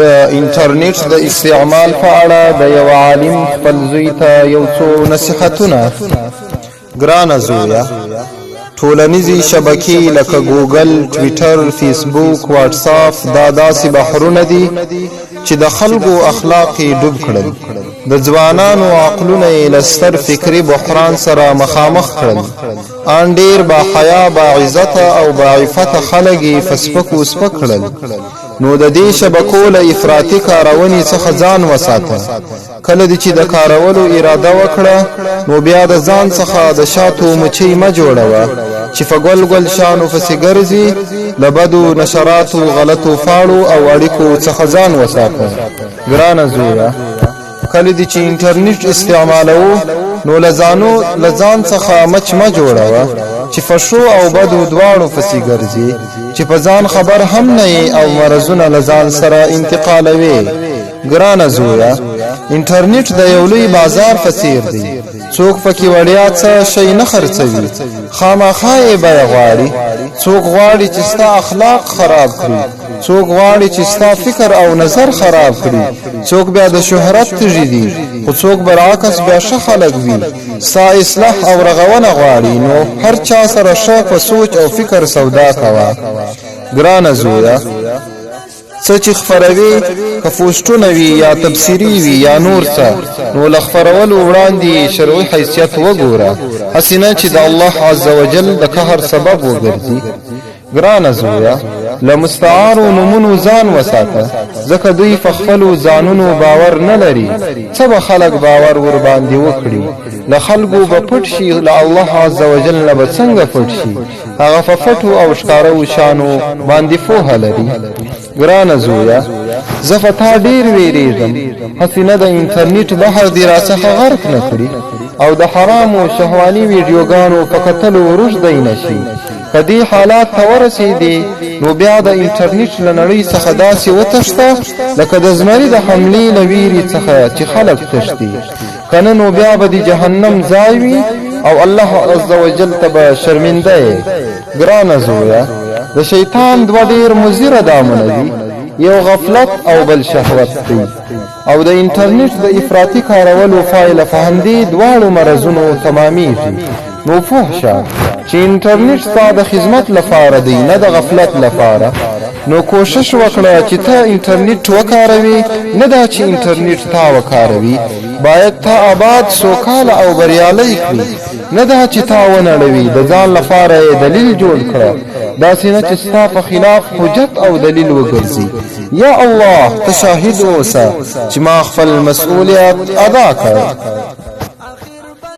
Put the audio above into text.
د انټرنیټ د استعمال په اړه د یو عالم خپل زوی ته یو څو نصیحتونه. ګرانه زویه، ټولنیزې شبکې لکه ګوګل، ټویټر، فیسبوک، واتساپ دا داسې بحرونه دي چې د خلکو اخلاق یې ډوب کړل. د ځوانانو عقلونه یې له ستر فکري بحران سره مخامخ کړل. ان ډېر باحیا، باعزته او باعفته خلک یې فسپک وسپک کړل. نو د دې شبکو له افراطي کارونې څخه ځان وساته. کله چې د کارولو اراده وکړه، نو بیا د ځان څخه د شاتو مچۍ مه جوړوه چې په ګل ګل شانو پسې ګرځي. له بدو نشراتو، غلطو فاړو او اړیکو څخه ځان وساته. ګرانه زویه، کله چې انټرنیټ استعمالوو، نو له ځان څخه مچ مه جوړوه چې فشو او بدو دواړو پسې ګرځي، چې په ځان خبر هم نه او مرزونه له ځان سره انتقالوي. ګرانه زویه، انټرنیټ د یو لوی بازار په څیر دی. څوک پکې وړیا څه شی نه خرڅوي، خامخا یې بیه غواړي. څوک غواړي چې ستا اخلاق خراب کړي، څوک غواړي چې ستا فکر او نظر خراب کړي، څوک بیا د شهرت تږي دي، خو څوک برعکس بیا ښه خلک وي، ستا اصلاح او رغونه غواړي. نو هر چا سره ښه په سوچ او فکر سودا کوه. ګرانه زویه، څه چې خپروي، که پوسټونه وي یا تبصرې وي یا نور څه، نو له خپرولو وړاندې شرعي حیثیت وګوره، هسې نه چې د الله عز وجل د قهر سبب وګرځي. ګرانه زویه، له مستعارو نومونو ځان وساته، ځکه دوی په خپلو ځانونو باور نه لري. څه به خلک باور ور باندې وکړي؟ له خلکو به پټ شي، له الله عز وجل نه به څنګه پټ شي؟ هغه په پټو او ښکارو شانو باندې پوهه لري. ګرانه زویه، زه په تا ډېر ویرېږم، هسې نه د انټرنیټ بحر دې راڅخه غرق نه کړي او د حرامو شهواني ویډیوګانو په کتلو روږدی نه شي. که دې حالات ته ورسېدې، نو بیا د انټرنیټ له نړۍ څخه داسې وتښته لکه د زمري د حملې له ویرې څخه چې خلک تښتي. که نه، نو بیا به د جهنم ځای وي او الله عز وجل ته به شرمنده یې. ګرانه زویه، د شیطان دوه ډېر مضره دامونه دي، یو غفلت او بل شهوت دی. او د انټرنیټ د افراطي کارولو فایله په همدې دواړو مرزونو تمامیږي. نو پوه شه چې انټرنیټ ستا د خدمت لپاره دی، نه د غفلت لپاره. نو کوشش وکړه چې ته انټرنیټ وکاروي، نه دا چې انټرنیټ تا وکاروي. باید تا آباد، سوکاله او بریالی کړي، نه دا چې تا ونړوي. د ځان لپاره یې دلیل جوړ کړه، داسې نه چې ستا په خلاف حجت او دلیل وګرځي. یا الله، ته شاهد اوسه چې ما خپل مسؤلیت ادا کړ.